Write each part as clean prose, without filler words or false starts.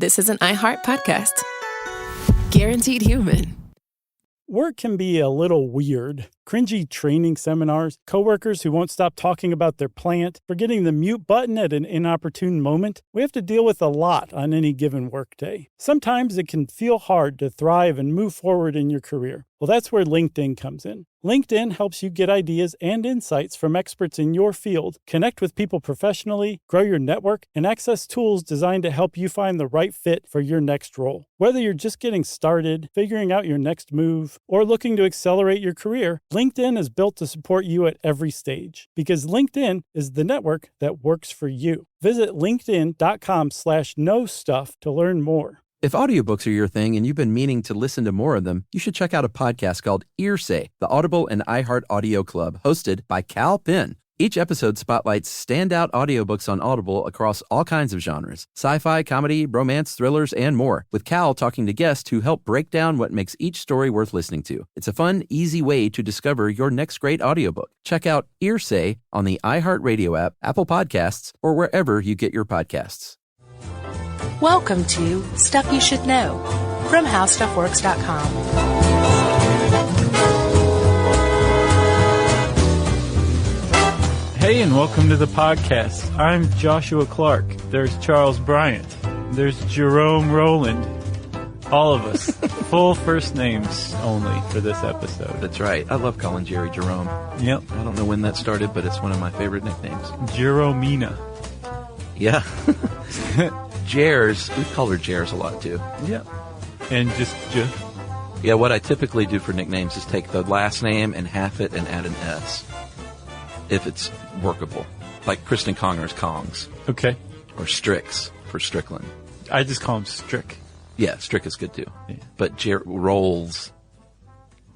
this is an iHeart podcast. Guaranteed human. Work can be a little weird. Cringy training seminars, coworkers who won't stop talking about their plant, forgetting the mute button at an inopportune moment. We have to deal with a lot on any given workday. Sometimes it can feel hard to thrive and move forward in your career. Well, that's where LinkedIn comes in. LinkedIn helps you get ideas and insights from experts in your field, connect with people professionally, grow your network, and access tools designed to help you find the right fit for your next role. Whether you're just getting started, figuring out your next move, or looking to accelerate your career, LinkedIn is built to support you at every stage because LinkedIn is the network that works for you. Visit linkedin.com/knowstuff to learn more. If audiobooks are your thing and you've been meaning to listen to more of them, you should check out a podcast called Earsay, the Audible and iHeart Audio Club, hosted by Cal Penn. Each episode spotlights standout audiobooks on Audible across all kinds of genres: sci-fi, comedy, romance, thrillers, and more, with Cal talking to guests who help break down what makes each story worth listening to. It's a fun, easy way to discover your next great audiobook. Check out Earsay on the iHeartRadio app, Apple Podcasts, or wherever you get your podcasts. Welcome to Stuff You Should Know from HowStuffWorks.com. Hey, and welcome to the podcast. I'm Joshua Clark. There's Charles Bryant. There's Jerome Rowland. All of us. Full first names only for this episode. That's right. I love calling Jerry Jerome. Yep. I don't know when that started, but it's one of my favorite nicknames. Jeromina. Yeah. Jers. We've called her Jers a lot, too. Yep. And just Yeah, what I typically do for nicknames is take the last name and half it and add an S, if it's workable. Like Kristen Conger's Kongs. Okay. Or Strix for Strickland. I just call him Strick. Yeah, Strick is good, too. Yeah. But Rowls.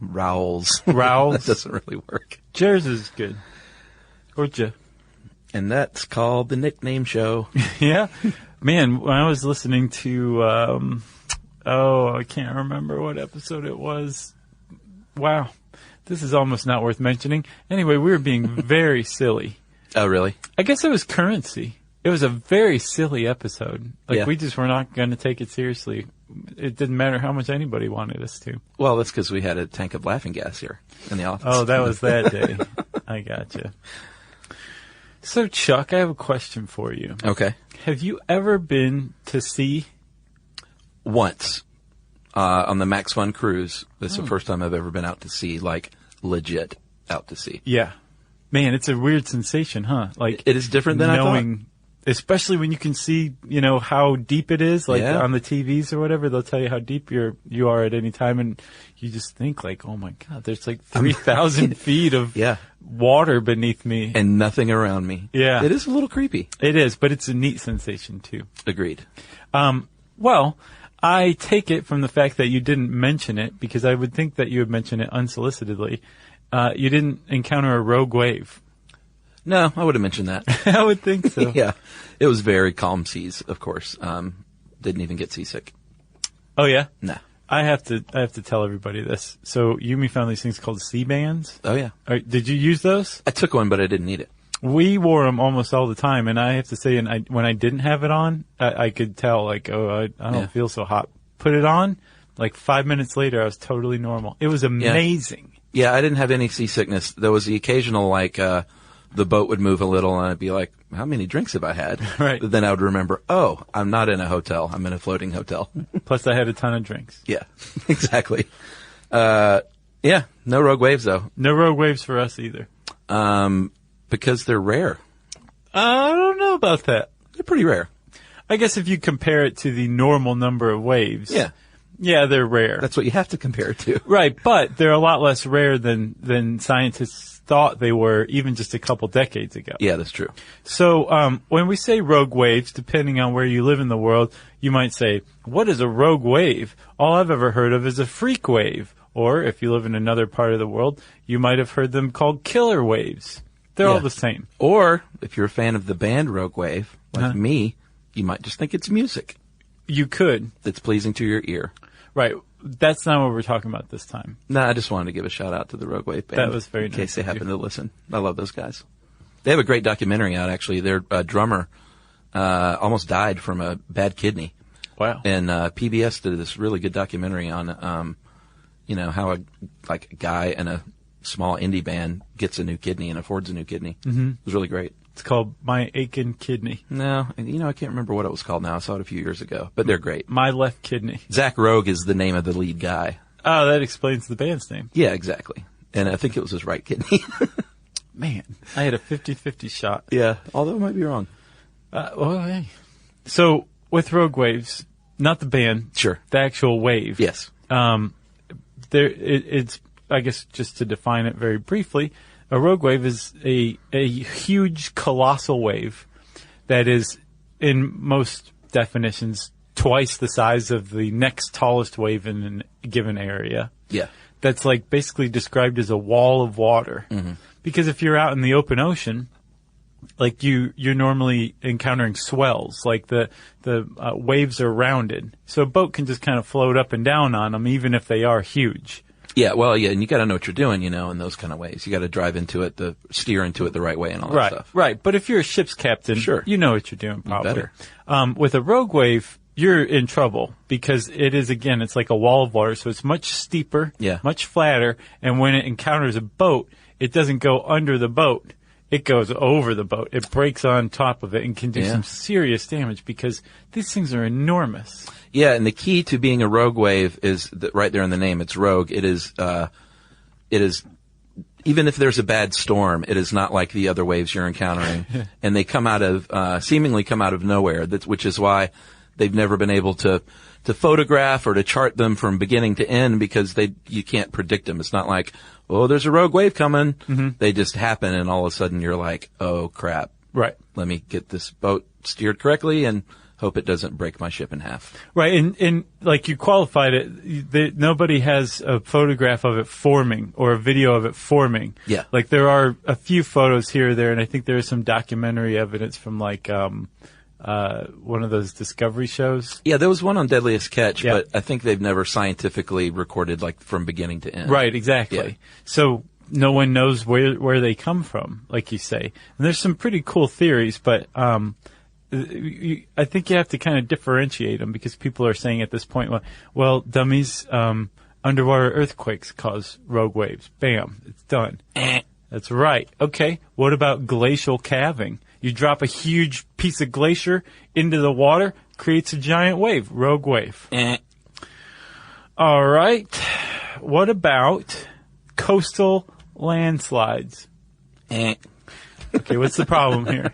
Rowls. That doesn't really work. Jers is good. Or J. And that's called the Nickname Show. Yeah. Man, when I was listening to, I can't remember what episode it was. Wow. This is almost not worth mentioning. Anyway, we were being very silly. Oh, really? I guess it was currency. It was a very silly episode. Like, Yeah. we just were not going to take it seriously. It didn't matter how much anybody wanted us to. Well, that's because we had a tank of laughing gas here in the office. Oh, that was that day. I gotcha. So, Chuck, I have a question for you. Okay. Have you ever been to sea? Once. On the Max Fun cruise. That's the first time I've ever been out to sea, like legit out to sea. Yeah. Man, it's a weird sensation, huh? Like, It is different than I thought. Especially when you can see, how deep it is, like Yeah. on the TVs or whatever, they'll tell you how deep you are at any time, and you just think like, oh my God, there's like 3,000 feet of water beneath me. And nothing around me. Yeah. It is a little creepy. It is, but it's a neat sensation too. Agreed. Well, I take it from the fact that you didn't mention it, because I would think that you would mention it unsolicitedly. You didn't encounter a rogue wave. No, I would have mentioned that. I would think so. Yeah. It was very calm seas, of course. Didn't even get seasick. Oh yeah? No. I have to tell everybody this. So Yumi found these things called sea bands. Oh, yeah. Did you use those? I took one, but I didn't need it. We wore them almost all the time, and I have to say, when I didn't have it on, I could tell, like, I don't feel so hot. Put it on, like 5 minutes later, I was totally normal. It was amazing. Yeah, I didn't have any seasickness. There was the occasional, like, the boat would move a little, and I'd be like, how many drinks have I had? Right. But then I would remember, oh, I'm not in a hotel. I'm in a floating hotel. Plus, I had a ton of drinks. Yeah, exactly. Yeah, no rogue waves, though. No rogue waves for us either. Because they're rare. I don't know about that. They're pretty rare. I guess if you compare it to the normal number of waves. Yeah. Yeah, they're rare. That's what you have to compare it to. Right, but they're a lot less rare than scientists thought they were even just a couple decades ago. Yeah, that's true. So when we say rogue waves, depending on where you live in the world, you might say, what is a rogue wave? All I've ever heard of is a freak wave. Or if you live in another part of the world, you might have heard them called killer waves. They're all the same. Or if you're a fan of the band Rogue Wave, like me, you might just think it's music. You could. That's pleasing to your ear. Right. That's not what we're talking about this time. No, I just wanted to give a shout out to the Rogue Wave band. That was very in nice case they of happen you. to listen. I love those guys. They have a great documentary out, actually. Their drummer almost died from a bad kidney. Wow. And PBS did this really good documentary on, how a guy in a small indie band gets a new kidney and affords a new kidney. Mm-hmm. It was really great. It's called My Aching Kidney. No, I can't remember what it was called now. I saw it a few years ago, but they're great. My Left Kidney. Zach Rogue is the name of the lead guy. Oh, that explains the band's name. Yeah, exactly. And I think it was his right kidney. Man, I had a 50-50 shot. Yeah, although I might be wrong. Hey. So, with Rogue Waves, not the band. Sure. The actual wave. Yes. It's, I guess, just to define it very briefly, a rogue wave is a huge, colossal wave that is, in most definitions, twice the size of the next tallest wave in a given area. Yeah. That's like basically described as a wall of water. Mm-hmm. Because if you're out in the open ocean, like you're normally encountering swells, like the waves are rounded. So a boat can just kind of float up and down on them, even if they are huge. Yeah, well, yeah, and you got to know what you're doing, in those kind of ways. You got to drive into it, steer into it the right way, and all that stuff. Right. But if you're a ship's captain, sure, you know what you're doing, probably. Better. With a rogue wave, you're in trouble because it is, again, it's like a wall of water, so it's much steeper, much flatter, and when it encounters a boat, it doesn't go under the boat. It goes over the boat. It breaks on top of it and can do some serious damage because these things are enormous. Yeah, and the key to being a rogue wave is that right there in the name. It's rogue. It is, even if there's a bad storm, it is not like the other waves you're encountering. And they seemingly come out of nowhere, which is why they've never been able to photograph or to chart them from beginning to end because you can't predict them. It's not like, oh, there's a rogue wave coming. Mm-hmm. They just happen and all of a sudden you're like, oh crap. Right. Let me get this boat steered correctly and hope it doesn't break my ship in half. Right. And like you qualified it, nobody has a photograph of it forming or a video of it forming. Yeah. Like there are a few photos here or there, and I think there is some documentary evidence from like, one of those Discovery shows. Yeah, there was one on Deadliest Catch, but I think they've never scientifically recorded like from begining to end. Right, exactly. Yeah. So no one knows where they come from, like you say. And there's some pretty cool theories, but I think you have to kind of differentiate them because people are saying at this point, well, dummies, underwater earthquakes cause rogue waves. Bam, it's done. That's right. Okay, what about glacial calving? You drop a huge piece of glacier into the water, creates a giant wave, rogue wave. All right. What about coastal landslides? Okay, what's the problem here?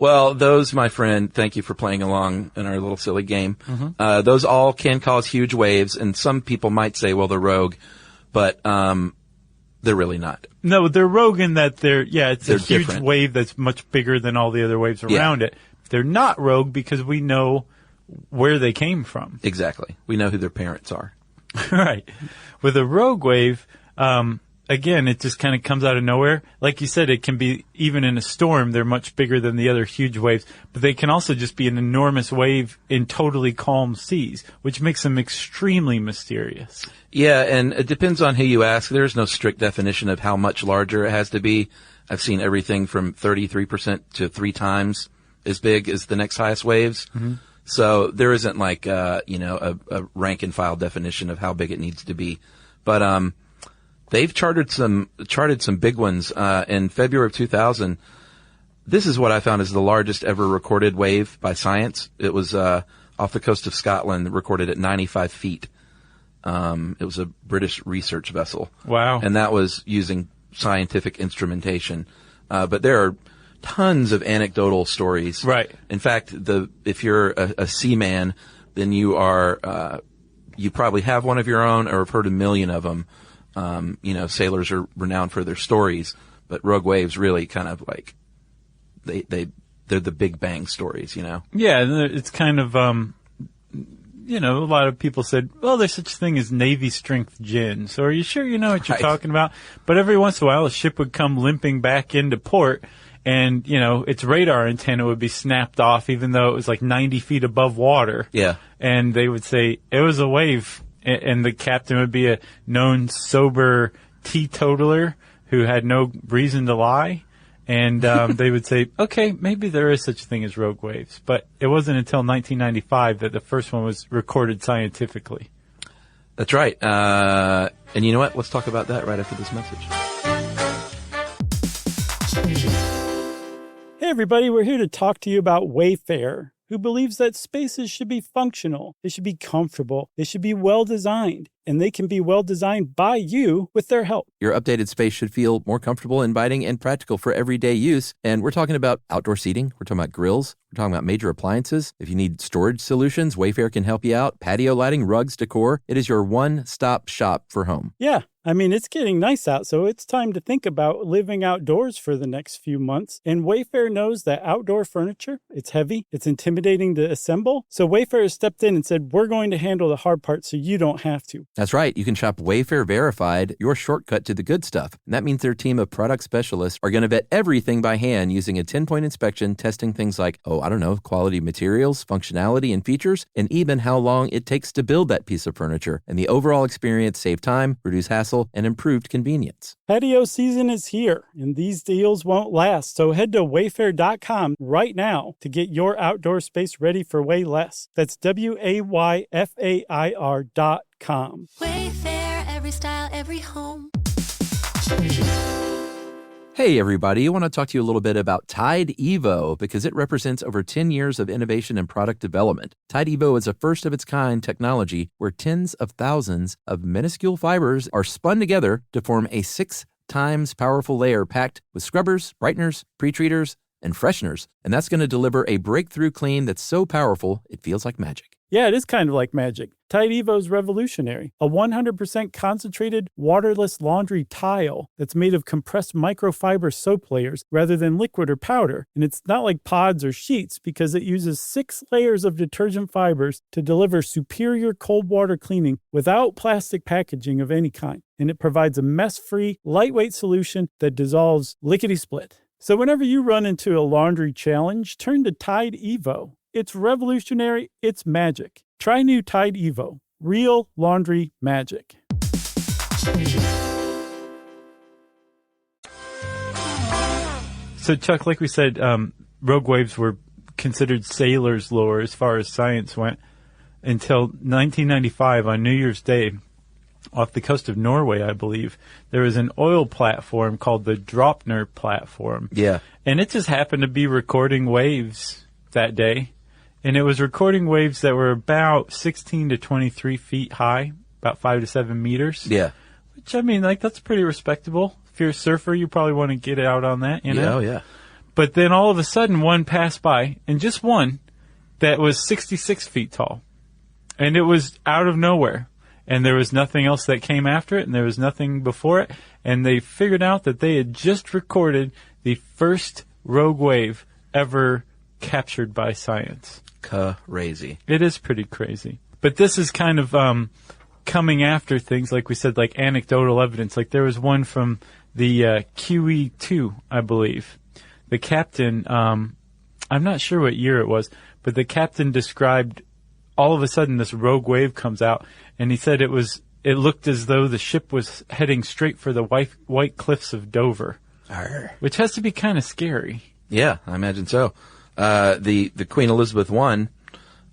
Well, those, my friend, thank you for playing along in our little silly game. Mm-hmm. Those all can cause huge waves, and some people might say, well, they're rogue, but they're really not. No, they're rogue in that they're a huge different. wave that's much bigger than all the other waves around it. They're not rogue because we know where they came from. Exactly. We know who their parents are. Right. With a rogue wave, again, it just kind of comes out of nowhere. Like you said, it can be, even in a storm, they're much bigger than the other huge waves. But they can also just be an enormous wave in totally calm seas, which makes them extremely mysterious. Yeah, and it depends on who you ask. There's no strict definition of how much larger it has to be. I've seen everything from 33% to 3 times as big as the next highest waves. Mm-hmm. So there isn't like, a rank and file definition of how big it needs to be. But, they've charted some big ones, in February of 2000. This is what I found is the largest ever recorded wave by science. It was, off the coast of Scotland, recorded at 95 feet. It was a British research vessel. Wow. And that was using scientific instrumentation. But there are tons of anecdotal stories. Right. In fact, if you're a seaman, then you are, you probably have one of your own or have heard a million of them. Sailors are renowned for their stories, but rogue waves really kind of like, they're the Big Bang stories, Yeah, it's kind of, a lot of people said, well, there's such a thing as Navy strength gin. So are you sure you know what you're talking about? But every once in a while, a ship would come limping back into port and, its radar antenna would be snapped off even though it was like 90 feet above water. Yeah. And they would say, it was a wave. And the captain would be a known sober teetotaler who had no reason to lie. And they would say, okay, maybe there is such a thing as rogue waves. But it wasn't until 1995 that the first one was recorded scientifically. That's right. And you know what? Let's talk about that right after this message. Hey everybody, we're here to talk to you about Wayfair, who believes that spaces should be functional, they should be comfortable, they should be well designed, and they can be well designed by you with their help. Your updated space should feel more comfortable, inviting, and practical for everyday use. And we're talking about outdoor seating. We're talking about grills. We're talking about major appliances. If you need storage solutions, Wayfair can help you out. Patio lighting, rugs, decor. It is your one-stop shop for home. Yeah. I mean, it's getting nice out, so it's time to think about living outdoors for the next few months. And Wayfair knows that outdoor furniture, it's heavy, it's intimidating to assemble. So Wayfair has stepped in and said, we're going to handle the hard part so you don't have to. That's right. You can shop Wayfair Verified, your shortcut to the good stuff. And that means their team of product specialists are going to vet everything by hand using a 10-point inspection, testing things like, quality materials, functionality, and features, and even how long it takes to build that piece of furniture. And the overall experience save time, reduce hassle, and improved convenience. Patio season is here, and these deals won't last. So head to wayfair.com right now to get your outdoor space ready for way less. That's WAYFAIR.com. Wayfair, every style, every home. Hey everybody, I want to talk to you a little bit about Tide Evo because it represents over 10 years of innovation and product development. Tide Evo is a first-of-its-kind technology where tens of thousands of minuscule fibers are spun together to form a 6 times powerful layer packed with scrubbers, brighteners, pre-treaters, and fresheners. And that's going to deliver a breakthrough clean that's so powerful it feels like magic. Yeah, it is kind of like magic. Tide Evo is revolutionary. A 100% concentrated, waterless laundry tile that's made of compressed microfiber soap layers rather than liquid or powder. And it's not like pods or sheets because it uses 6 layers of detergent fibers to deliver superior cold water cleaning without plastic packaging of any kind. And it provides a mess-free, lightweight solution that dissolves lickety-split. So whenever you run into a laundry challenge, turn to Tide Evo. It's revolutionary. It's magic. Try new Tide Evo. Real laundry magic. So, Chuck, like we said, rogue waves were considered sailor's lore as far as science went until 1995 on New Year's Day. Off the coast of Norway, I believe, there was an oil platform called the Dropner platform. Yeah. And it just happened to be recording waves that day. And it was recording waves that were about 16 to 23 feet high, about 5 to 7 meters. Yeah. Which, I mean, like, that's pretty respectable. If you're a surfer, you probably want to get out on that, you know? Yeah, oh, yeah. But then all of a sudden, one passed by, and just one that was 66 feet tall. And it was out of nowhere. And there was nothing else that came after it, and there was nothing before it. And they figured out that they had just recorded the first rogue wave ever captured by science. Crazy. It is pretty crazy. But this is kind of coming after things, like we said, like anecdotal evidence. Like there was one from the QE2, I believe. The captain, I'm not sure what year it was, but the captain described all of a sudden this rogue wave comes out, and he said it looked as though the ship was heading straight for the white cliffs of Dover, which has to be kind of scary. Yeah, I imagine so. The Queen Elizabeth I,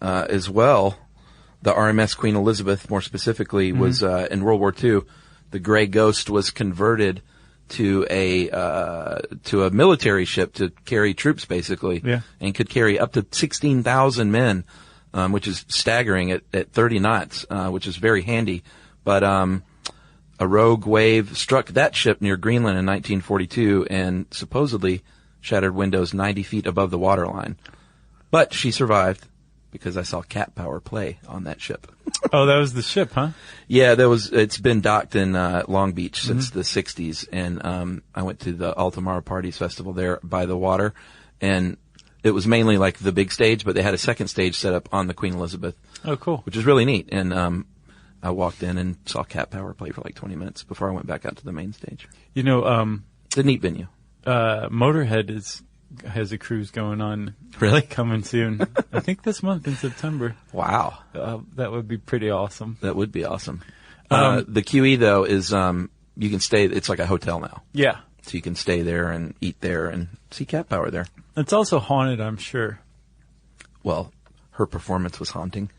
as well, the RMS Queen Elizabeth, more specifically, was in World War II. The Gray Ghost was converted to a military ship to carry troops, basically, and could carry up to 16,000 men, which is staggering at 30 knots, which is very handy. But a rogue wave struck that ship near Greenland in 1942 and supposedly shattered windows 90 feet above the waterline. But she survived because I saw Cat Power play on that ship. Oh, that was the ship, huh? Yeah, it's been docked in Long Beach since the 60s, and I went to the Altamara Parties Festival there by the water, and it was mainly like the big stage, but they had a second stage set up on the Queen Elizabeth. Oh, cool. Which is really neat, and I walked in and saw Cat Power play for like 20 minutes before I went back out to the main stage. You know, it's a neat venue. Motorhead has a cruise going on. Really? Coming soon. I think this month in September. Wow. That would be pretty awesome. That would be awesome. The QE, though, is you can stay. It's like a hotel now. Yeah. So you can stay there and eat there and see cat power there. It's also haunted, I'm sure. Well, her performance was haunting.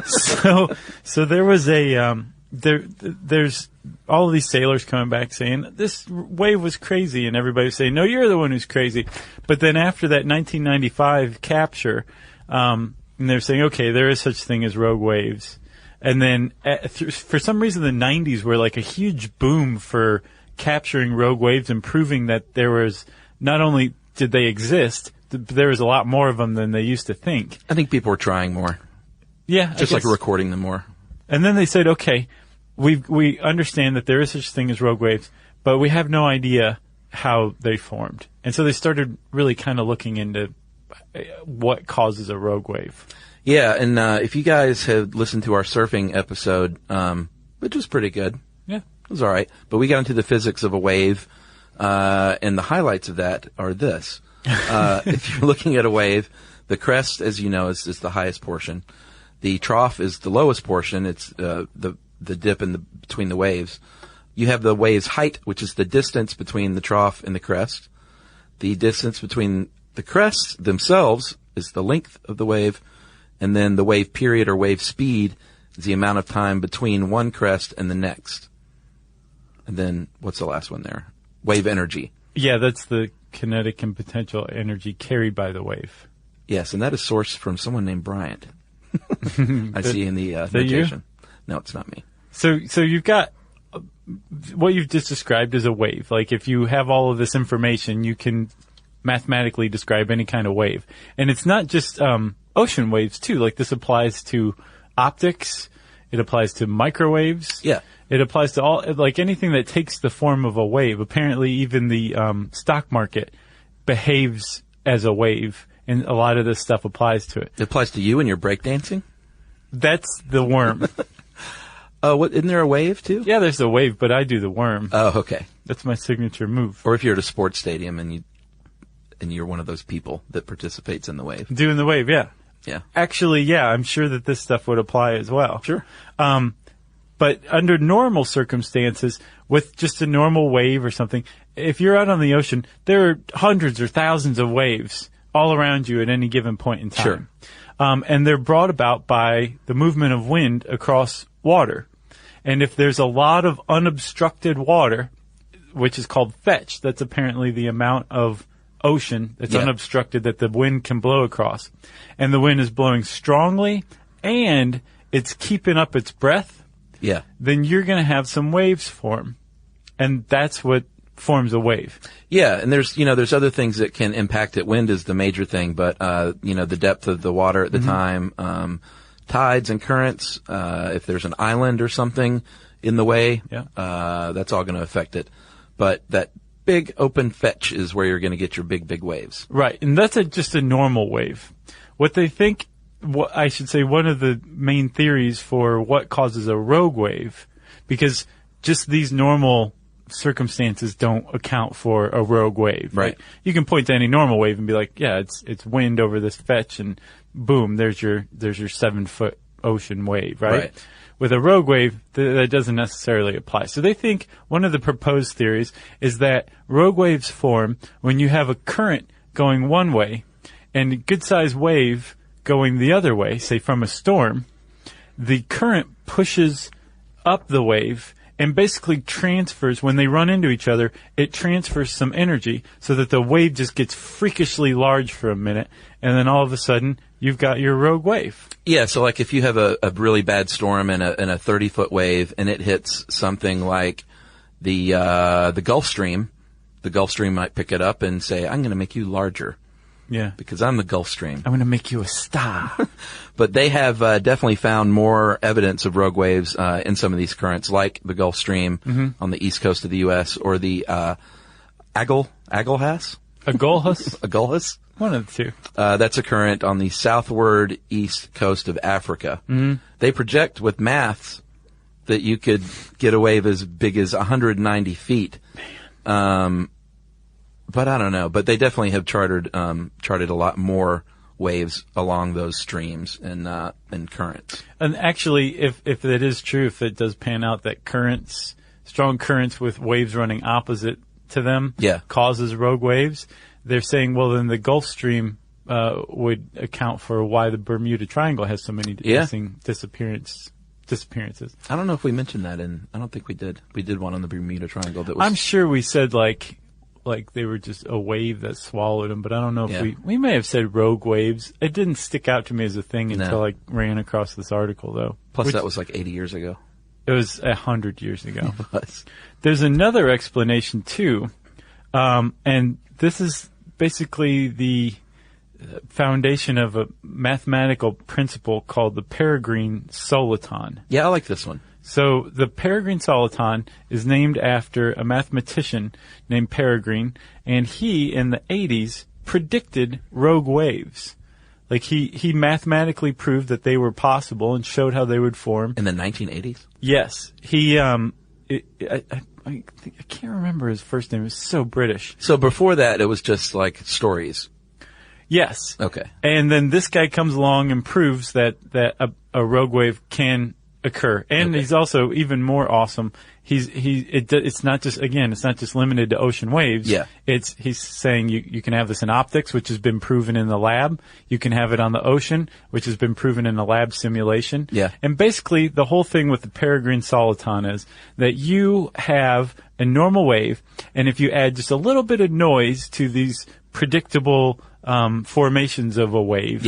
So there was there's all of these sailors coming back saying this wave was crazy, and everybody was saying, no, you're the one who's crazy. But then after that 1995 capture, and they're saying, okay, there is such thing as rogue waves. And then for some reason the 90s were like a huge boom for capturing rogue waves and proving that there was, not only did they exist, there was a lot more of them than they used to think. I think people were trying more. Yeah. Just like recording them more. And then they said, okay, we understand that there is such thing as rogue waves, but we have no idea how they formed. And so they started really kind of looking into what causes a rogue wave. Yeah, and if you guys have listened to our surfing episode, which was pretty good. Yeah. It was all right. But we got into the physics of a wave, and the highlights of that are this. If you're looking at a wave, the crest, as you know, is the highest portion. The trough is the lowest portion. It's the dip between the waves. You have the wave's height, which is the distance between the trough and the crest. The distance between the crests themselves is the length of the wave. And then the wave period or wave speed is the amount of time between one crest and the next. And then what's the last one there? Wave energy. Yeah, that's the kinetic and potential energy carried by the wave. Yes, and that is sourced from someone named Bryant. I see in the notation. You? No, it's not me. So you've got what you've just described as a wave. Like if you have all of this information, you can mathematically describe any kind of wave. And it's not just ocean waves too. Like this applies to optics. It applies to microwaves. Yeah. It applies to all, like anything that takes the form of a wave. Apparently even the stock market behaves as a wave, and a lot of this stuff applies to it. It applies to you and your breakdancing? That's the worm. Oh, isn't there a wave too? Yeah, there's a wave, but I do the worm. Oh, okay. That's my signature move. Or if you're at a sports stadium and you're one of those people that participates in the wave. Doing the wave, yeah. Yeah. Actually, yeah, I'm sure that this stuff would apply as well. Sure. But under normal circumstances, with just a normal wave or something, if you're out on the ocean, there are hundreds or thousands of waves all around you at any given point in time. Sure. And they're brought about by the movement of wind across water. And if there's a lot of unobstructed water, which is called fetch, that's apparently the amount of ocean that's unobstructed that the wind can blow across, and the wind is blowing strongly and it's keeping up its breath, then you're going to have some waves form. And that's what forms a wave. Yeah, and there's other things that can impact it. Wind is the major thing, but the depth of the water at the time, tides and currents, if there's an island or something in the way, that's all going to affect it. But that big open fetch is where you're going to get your big waves. Right, and that's just a normal wave. What they think, I should say, one of the main theories for what causes a rogue wave, because just these normal circumstances don't account for a rogue wave. Right. You can point to any normal wave and be like, yeah, it's wind over this fetch, and boom, there's your 7-foot ocean wave, right? With a rogue wave, that doesn't necessarily apply. So they think one of the proposed theories is that rogue waves form when you have a current going one way and a good-sized wave going the other way, say from a storm. The current pushes up the wave and basically transfers, when they run into each other, it transfers some energy so that the wave just gets freakishly large for a minute, and then all of a sudden, you've got your rogue wave. Yeah, so like if you have a really bad storm and a 30-foot wave, and it hits something like the Gulf Stream, the Gulf Stream might pick it up and say, I'm going to make you larger. Yeah. Because I'm the Gulf Stream. I'm going to make you a star. But they have definitely found more evidence of rogue waves in some of these currents, like the Gulf Stream on the east coast of the U.S. or the Agulhas? Agulhas? Agulhas? One of the two. That's a current on the southward east coast of Africa. They project with maths that you could get a wave as big as 190 feet. But I don't know. But they definitely have charted a lot more waves along those streams and currents. And actually, if it is true, if it does pan out that strong currents with waves running opposite to them Yeah. causes rogue waves. They're saying, well, then the Gulf Stream would account for why the Bermuda Triangle has so many missing disappearances. I don't know if we mentioned that I don't think we did. We did one on the Bermuda Triangle that was... I'm sure we said like they were just a wave that swallowed them, but I don't know if we may have said rogue waves. It didn't stick out to me as a thing until I ran across this article, though. Plus, that was like 80 years ago. It was 100 years ago. It was. There's another explanation, too, and this is basically the foundation of a mathematical principle called the peregrine soliton. Yeah, I like this one. So the peregrine soliton is named after a mathematician named Peregrine, and he, in the 80s, predicted rogue waves. Like, he mathematically proved that they were possible and showed how they would form. In the 1980s? Yes. He, I can't remember his first name. It was so British. So before that, it was just like stories. Yes. Okay. And then this guy comes along and proves that a rogue wave can occur. And he's also even more awesome. It's not just limited to ocean waves. Yeah. He's saying you can have this in optics, which has been proven in the lab. You can have it on the ocean, which has been proven in a lab simulation. Yeah. And basically the whole thing with the peregrine soliton is that you have a normal wave, and if you add just a little bit of noise to these predictable formations of a wave,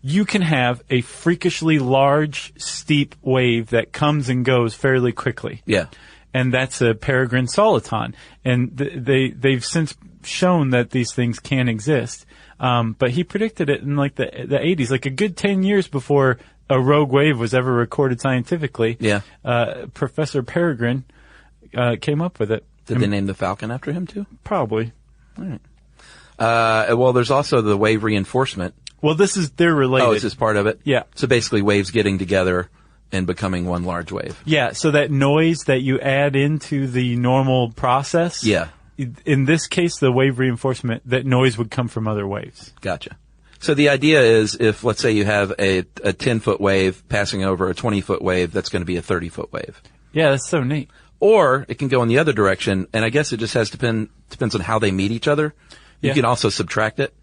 you can have a freakishly large, steep wave that comes and goes fairly quickly. Yeah. And that's a peregrine soliton. And they've since shown that these things can exist. But he predicted it in like the 80s, like a good 10 years before a rogue wave was ever recorded scientifically. Yeah. Professor Peregrine came up with it. Did they name the Falcon after him too? Probably. All right. Well, there's also the wave reinforcement. Well, they're related. Oh, is this part of it? Yeah. So basically waves getting together and becoming one large wave. Yeah, so that noise that you add into the normal process. Yeah. In this case, the wave reinforcement, that noise would come from other waves. Gotcha. So the idea is if, let's say you have a 10-foot wave passing over a 20-foot wave, that's going to be a 30-foot wave. Yeah, that's so neat. Or it can go in the other direction, and I guess it just depends on how they meet each other. You can also subtract it.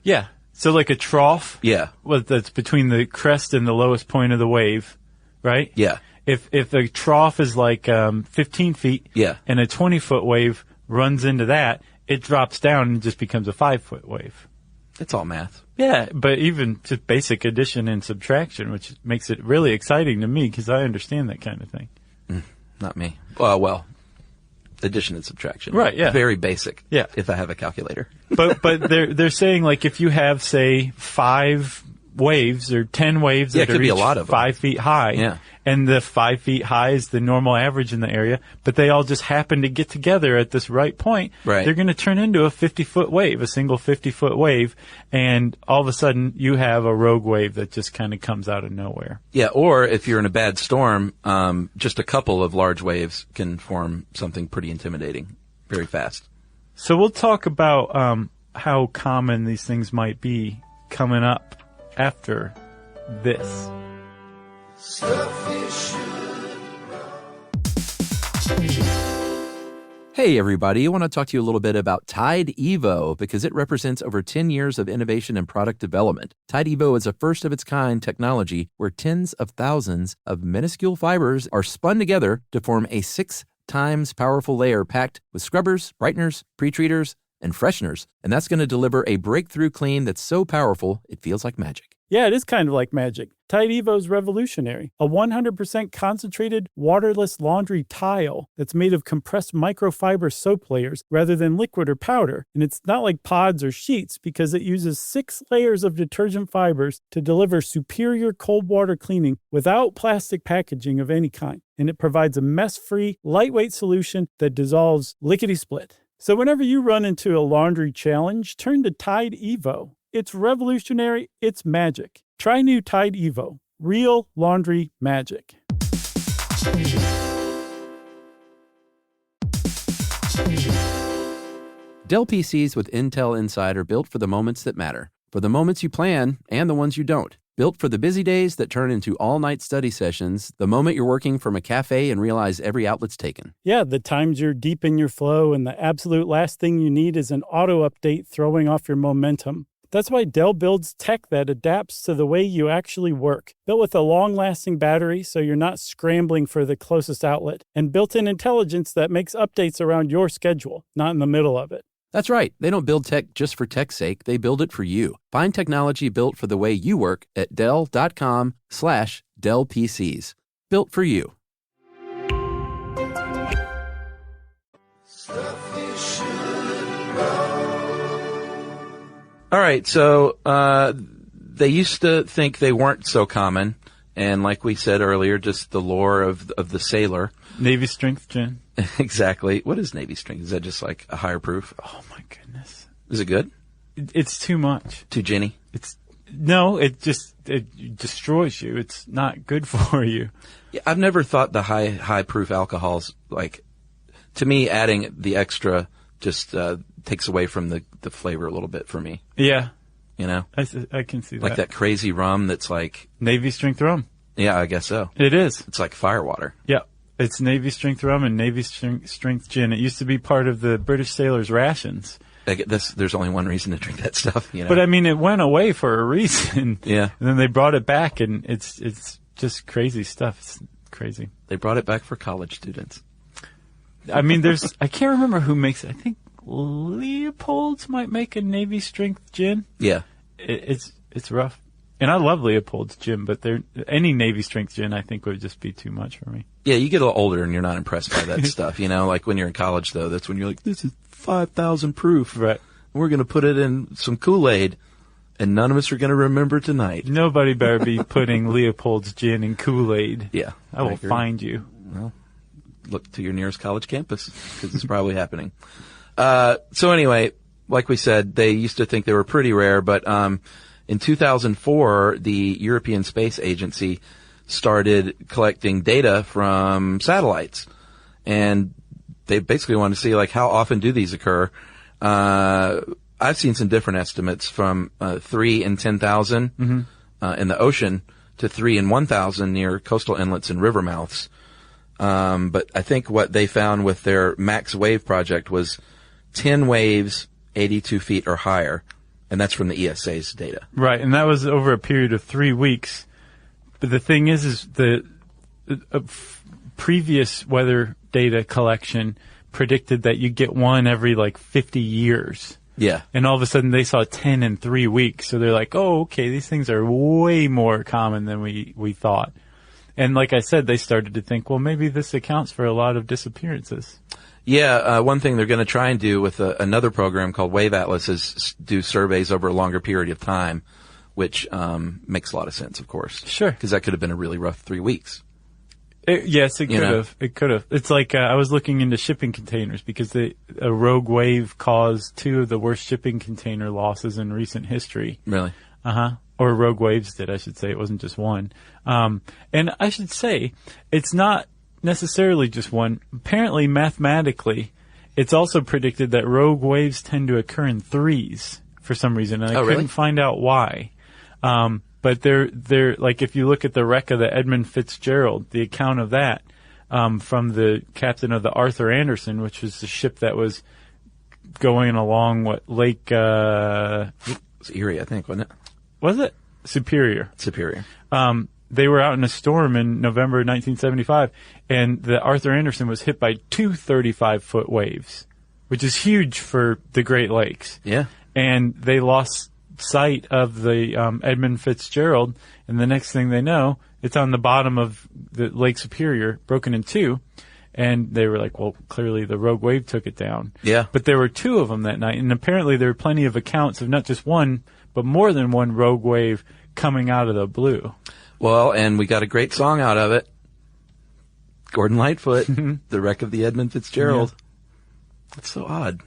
Yeah. So like a trough. Yeah. Well, that's between the crest and the lowest point of the wave, right? Yeah. If a trough is like 15 feet, and a 20-foot wave runs into that, it drops down and just becomes a 5-foot wave. It's all math. Yeah, but even just basic addition and subtraction, which makes it really exciting to me because I understand that kind of thing. Not me. Well, addition and subtraction. Right, yeah. Very basic. Yeah. If I have a calculator. But they're saying like if you have, say, 5 waves or 10 waves that it could are be a each lot of them. 5 feet high, and the 5 feet high is the normal average in the area, but they all just happen to get together at this right point, they're going to turn into a 50-foot wave, a single 50-foot wave, and all of a sudden you have a rogue wave that just kind of comes out of nowhere. Yeah, or if you're in a bad storm, just a couple of large waves can form something pretty intimidating very fast. So we'll talk about how common these things might be coming up after this. Hey everybody, I want to talk to you a little bit about Tide Evo because it represents over 10 years of innovation and product development. Tide Evo is a first-of-its-kind technology where tens of thousands of minuscule fibers are spun together to form a 6 times powerful layer packed with scrubbers, brighteners, pre-treaters, and fresheners. And that's going to deliver a breakthrough clean that's so powerful it feels like magic. Yeah, it is kind of like magic. Tide Evo is revolutionary. A 100% concentrated, waterless laundry tile that's made of compressed microfiber soap layers rather than liquid or powder. And it's not like pods or sheets because it uses 6 layers of detergent fibers to deliver superior cold water cleaning without plastic packaging of any kind. And it provides a mess-free, lightweight solution that dissolves lickety-split. So whenever you run into a laundry challenge, turn to Tide Evo. It's revolutionary. It's magic. Try new Tide Evo. Real laundry magic. Dell PCs with Intel Inside are built for the moments that matter, for the moments you plan and the ones you don't. Built for the busy days that turn into all-night study sessions, the moment you're working from a cafe and realize every outlet's taken. Yeah, the times you're deep in your flow and the absolute last thing you need is an auto update throwing off your momentum. That's why Dell builds tech that adapts to the way you actually work. Built with a long-lasting battery so you're not scrambling for the closest outlet, and built-in intelligence that makes updates around your schedule, not in the middle of it. That's right. They don't build tech just for tech's sake. They build it for you. Find technology built for the way you work at Dell.com/Dell PCs. Built for you. All right, so they used to think they weren't so common, and like we said earlier, just the lore of the sailor. Navy strength gin. Exactly. What is Navy strength? Is that just like a higher proof? Oh my goodness. Is it good? It's too much. Too ginny? It destroys you. It's not good for you. Yeah, I've never thought the high proof alcohols, like, to me, adding the extra just takes away from the flavor a little bit for me. Yeah. You know? I can see that. Like that crazy rum that's like... Navy strength rum. Yeah, I guess so. It is. It's like firewater. Yeah. It's Navy strength rum and Navy strength gin. It used to be part of the British sailors' rations. There's only one reason to drink that stuff, you know? But I mean, it went away for a reason. Yeah. And then they brought it back, and it's just crazy stuff. It's crazy. They brought it back for college students. I mean, I can't remember who makes it. I think Leopold's might make a Navy strength gin. Yeah. It's rough. And I love Leopold's gin, but any Navy strength gin I think would just be too much for me. Yeah, you get a little older and you're not impressed by that stuff, you know? Like when you're in college, though, that's when you're like, this is 5,000 proof. Right. We're going to put it in some Kool-Aid, and none of us are going to remember tonight. Nobody better be putting Leopold's gin in Kool-Aid. Yeah. I will find you. Well, look to your nearest college campus, because it's probably happening. So anyway, like we said, they used to think they were pretty rare, but in 2004, the European Space Agency started collecting data from satellites, and they basically wanted to see, like, how often do these occur. I've seen some different estimates from 3 in 10,000 in the ocean to 3 in 1,000 near coastal inlets and river mouths. But I think what they found with their Max Wave project was 10 waves 82 feet or higher, and that's from the ESA's data. Right, and that was over a period of 3 weeks. But the thing is the previous weather data collection predicted that you get one every like 50 years. Yeah. And all of a sudden they saw 10 in 3 weeks. So they're like, oh, okay, these things are way more common than we thought. And like I said, they started to think, well, maybe this accounts for a lot of disappearances. Yeah, one thing they're going to try and do with another program called Wave Atlas is do surveys over a longer period of time, which makes a lot of sense, of course. Sure. Because that could have been a really rough 3 weeks. Yes, it could have. It could have. It's like I was looking into shipping containers because a rogue wave caused 2 of the worst shipping container losses in recent history. Really? Uh-huh. Or rogue waves did, I should say. It wasn't just one. And I should say, it's not necessarily just one. Apparently, mathematically, it's also predicted that rogue waves tend to occur in 3s for some reason. And I couldn't find out why. But they're like, if you look at the wreck of the Edmund Fitzgerald, the account of that, from the captain of the Arthur Anderson, which was the ship that was going along Lake, It was Erie, I think, wasn't it? Was it? Superior. They were out in a storm in November 1975, and the Arthur Anderson was hit by 2 35-foot waves, which is huge for the Great Lakes. Yeah. And they lost sight of the Edmund Fitzgerald, and the next thing they know, it's on the bottom of the Lake Superior, broken in 2, and they were like, well, clearly the rogue wave took it down. Yeah. But there were 2 of them that night, and apparently there were plenty of accounts of not just one, but more than one rogue wave coming out of the blue. Well, and we got a great song out of it. Gordon Lightfoot, The Wreck of the Edmund Fitzgerald. Yeah. That's so odd.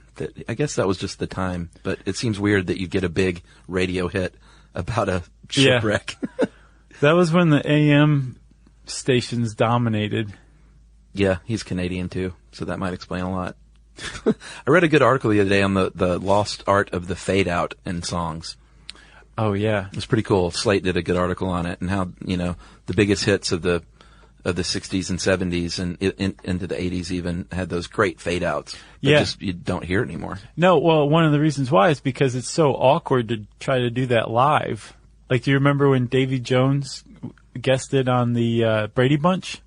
I guess that was just the time, but it seems weird that you get a big radio hit about a shipwreck. Yeah. That was when the AM stations dominated. Yeah, he's Canadian too, so that might explain a lot. I read a good article the other day on the lost art of the fade out in songs. Oh, yeah. It was pretty cool. Slate did a good article on it and how, the biggest hits of the 60s and 70s and into the 80s even had those great fade outs. Yeah. Just, you don't hear it anymore. No, well, one of the reasons why is because it's so awkward to try to do that live. Like, do you remember when Davy Jones guested on the Brady Bunch?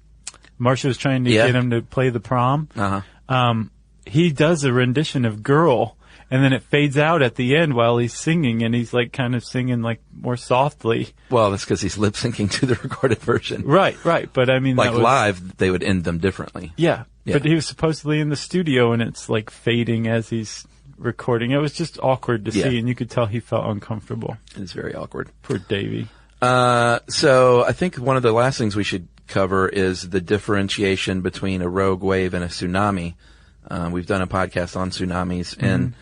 Marsha was trying to get him to play the prom. Uh-huh. He does a rendition of Girl, and then it fades out at the end while he's singing, and he's like kind of singing like more softly. Well, that's because he's lip syncing to the recorded version. Right. But I mean, like live, they would end them differently. Yeah. Yeah. But he was supposedly in the studio, and it's like fading as he's recording. It was just awkward to see, and you could tell he felt uncomfortable. It's very awkward. Poor Davey. So I think one of the last things we should cover is the differentiation between a rogue wave and a tsunami. We've done a podcast on tsunamis, and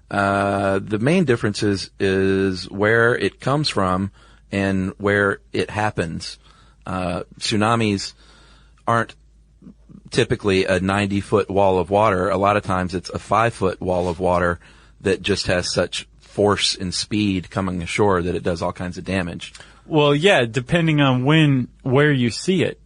the main difference is where it comes from and where it happens. Tsunamis aren't typically a 90-foot wall of water. A lot of times it's a 5-foot wall of water that just has such force and speed coming ashore that it does all kinds of damage. Well, yeah, depending on where you see it.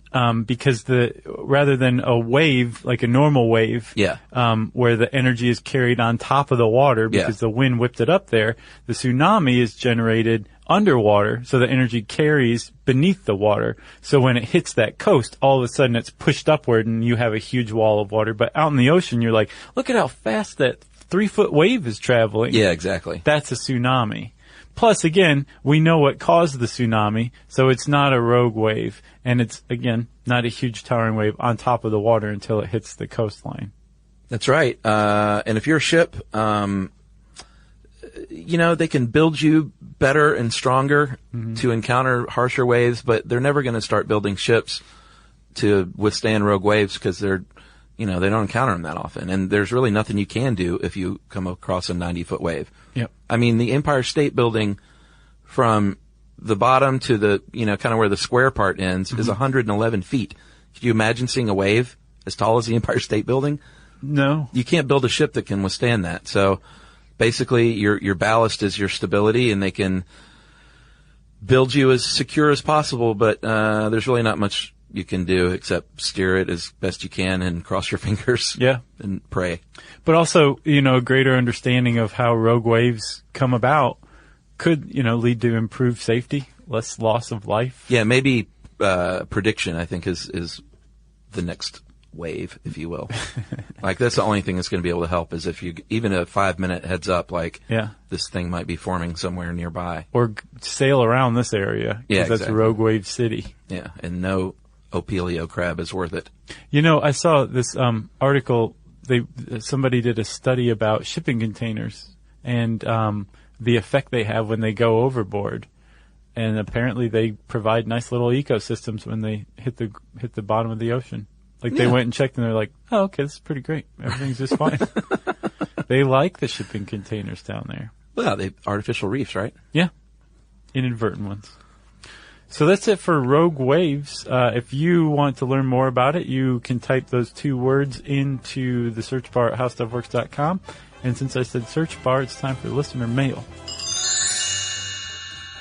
Because rather than a wave, like a normal wave, where the energy is carried on top of the water because the wind whipped it up there, the tsunami is generated underwater, so the energy carries beneath the water. So when it hits that coast, all of a sudden it's pushed upward and you have a huge wall of water. But out in the ocean, you're like, look at how fast that 3-foot wave is traveling. Yeah, exactly. That's a tsunami. Plus, again, we know what caused the tsunami, so it's not a rogue wave. And it's, again, not a huge towering wave on top of the water until it hits the coastline. That's right. And if you're a ship, they can build you better and stronger to encounter harsher waves, but they're never going to start building ships to withstand rogue waves because they don't encounter them that often. And there's really nothing you can do if you come across a 90-foot wave. Yep. I mean, the Empire State Building from the bottom to the, kind of where the square part ends is 111 feet. Could you imagine seeing a wave as tall as the Empire State Building? No. You can't build a ship that can withstand that. So basically your ballast is your stability, and they can build you as secure as possible, but there's really not much you can do except steer it as best you can and cross your fingers. Yeah. And pray. But also, a greater understanding of how rogue waves come about could, lead to improved safety, less loss of life. Yeah, maybe prediction, I think, is the next wave, if you will. Like, that's the only thing that's going to be able to help is if you, even a 5-minute heads up, like, this thing might be forming somewhere nearby. Or sail around this area. Yeah, that's exactly. Rogue Wave City. Yeah, and no Opelio crab is worth it. I saw this article. Somebody did a study about shipping containers and the effect they have when they go overboard. And apparently they provide nice little ecosystems when they hit the bottom of the ocean. Like, they went and checked, and they're like, oh, okay, this is pretty great. Everything's just fine. They like the shipping containers down there. Well, they artificial reefs, right? Yeah. Inadvertent ones. So that's it for Rogue Waves. If you want to learn more about it, you can type those 2 words into the search bar at howstuffworks.com. And since I said search bar, it's time for listener mail.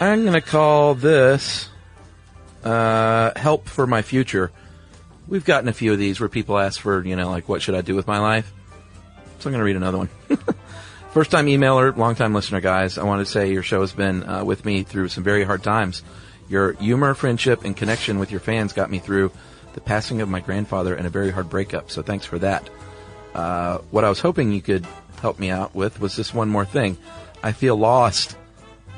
I'm going to call this Help for My Future. We've gotten a few of these where people ask for, like, what should I do with my life? So I'm going to read another one. First-time emailer, long-time listener, guys. I want to say your show has been with me through some very hard times. Your humor, friendship, and connection with your fans got me through the passing of my grandfather and a very hard breakup, so thanks for that. What I was hoping you could help me out with was this one more thing. I feel lost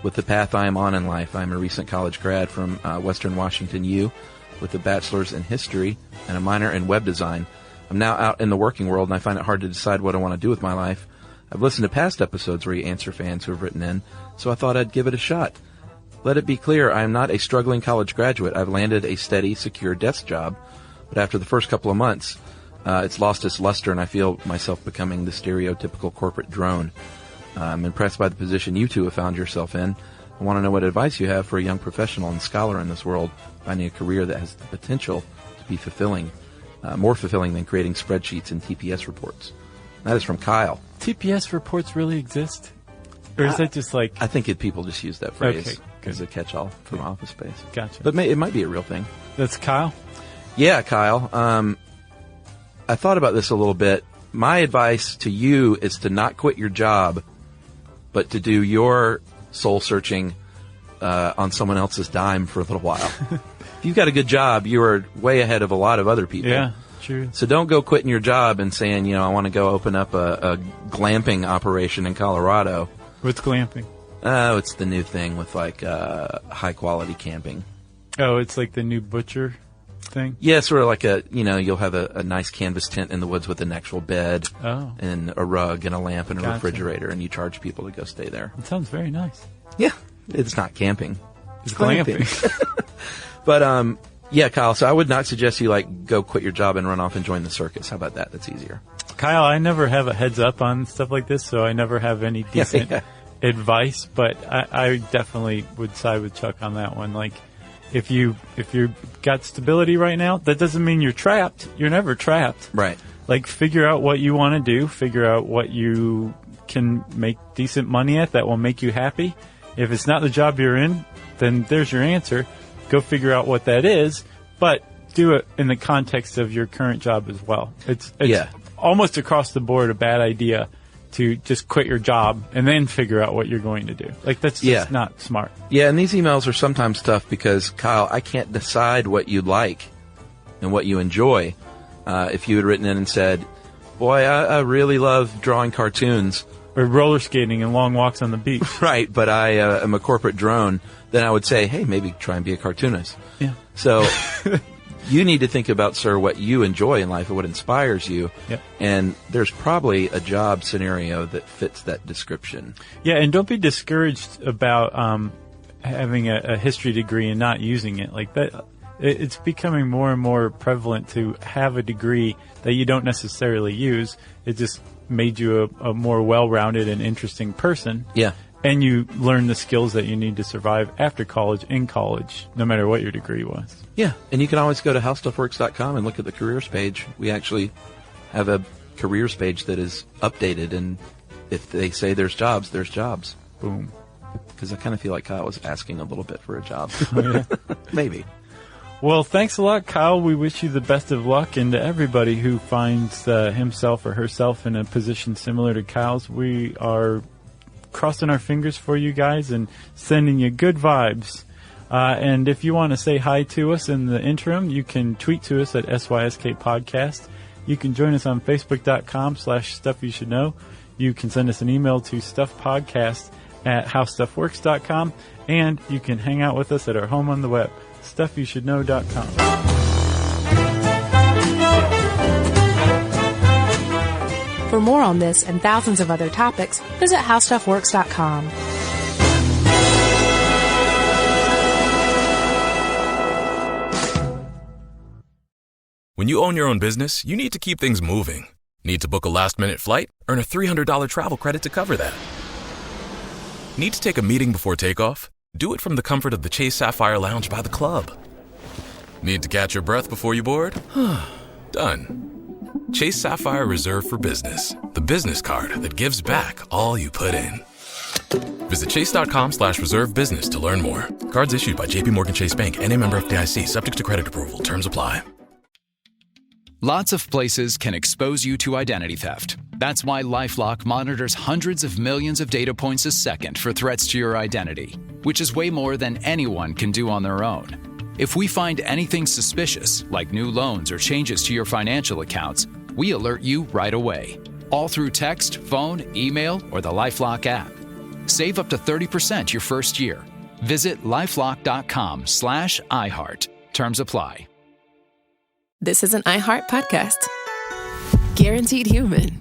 with the path I am on in life. I'm a recent college grad from Western Washington U with a bachelor's in history and a minor in web design. I'm now out in the working world, and I find it hard to decide what I want to do with my life. I've listened to past episodes where you answer fans who have written in, so I thought I'd give it a shot. Let it be clear, I am not a struggling college graduate. I've landed a steady, secure desk job, but after the first couple of months, it's lost its luster, and I feel myself becoming the stereotypical corporate drone. I'm impressed by the position you two have found yourself in. I want to know what advice you have for a young professional and scholar in this world, finding a career that has the potential to be fulfilling, more fulfilling than creating spreadsheets and TPS reports. That is from Kyle. TPS reports really exist? Or is that just like... I think people just use that phrase Okay, good. as a catch-all from Office Space. Gotcha. But it might be a real thing. That's Kyle? Yeah, Kyle. I thought about this a little bit. My advice to you is to not quit your job, but to do your soul searching on someone else's dime for a little while. If you've got a good job, you are way ahead of a lot of other people. Yeah, true. So don't go quitting your job and saying, I want to go open up a glamping operation in Colorado. What's glamping? Oh, it's the new thing with high quality camping. Oh, it's like the new butcher thing? Yeah, sort of like you'll have a nice canvas tent in the woods with an actual bed and a rug and a lamp and a refrigerator, and you charge people to go stay there. It sounds very nice. Yeah, it's not camping. It's glamping. But, yeah, Kyle, so I would not suggest you go quit your job and run off and join the circus. How about that? That's easier. Kyle, I never have a heads up on stuff like this, so I never have any decent advice, but I definitely would side with Chuck on that one. Like, if you got stability right now, that doesn't mean you're trapped. You're never trapped. Right. Like, figure out what you want to do. Figure out what you can make decent money at that will make you happy. If it's not the job you're in, then there's your answer. Go figure out what that is, but do it in the context of your current job as well. It's almost across the board a bad idea to just quit your job and then figure out what you're going to do. Like, that's just not smart. Yeah, and these emails are sometimes tough because, Kyle, I can't decide what you like and what you enjoy. If you had written in and said, boy, I really love drawing cartoons. Or roller skating and long walks on the beach. Right, but I am a corporate drone. Then I would say, hey, maybe try and be a cartoonist. Yeah. So you need to think about, sir, what you enjoy in life and what inspires you. Yep. And there's probably a job scenario that fits that description. Yeah, and don't be discouraged about having a history degree and not using it. Like that, it's becoming more and more prevalent to have a degree that you don't necessarily use. It just made you a more well-rounded and interesting person. Yeah. And you learn the skills that you need to survive after college, in college, no matter what your degree was. Yeah, and you can always go to howstuffworks.com and look at the careers page. We actually have a careers page that is updated, and if they say there's jobs, there's jobs. Boom. Because I kind of feel like Kyle was asking a little bit for a job. Yeah. Maybe. Well, thanks a lot, Kyle. We wish you the best of luck, and to everybody who finds himself or herself in a position similar to Kyle's, we are crossing our fingers for you guys and sending you good vibes. And if you want to say hi to us in the interim, you can tweet to us at SYSK Podcast. You can join us on Facebook.com/StuffYouShouldKnow. You can send us an email to StuffPodcast@HowStuffWorks.com. And you can hang out with us at our home on the web, StuffYouShouldKnow.com. For more on this and thousands of other topics, visit HowStuffWorks.com. When you own your own business, you need to keep things moving. Need to book a last-minute flight? Earn a $300 travel credit to cover that. Need to take a meeting before takeoff? Do it from the comfort of the Chase Sapphire Lounge by the club. Need to catch your breath before you board? Done. Chase Sapphire Reserve for Business, the business card that gives back all you put in. Visit chase.com/reserve business to learn more. Cards issued by JPMorgan Chase Bank and a member FDIC, subject to credit approval. Terms apply. Lots of places can expose you to identity theft. That's why LifeLock monitors hundreds of millions of data points a second for threats to your identity, which is way more than anyone can do on their own. If we find anything suspicious, like new loans or changes to your financial accounts, we alert you right away, all through text, phone, email, or the LifeLock app. Save up to 30% your first year. Visit lifelock.com/iHeart. Terms apply. This is an iHeart podcast. Guaranteed human.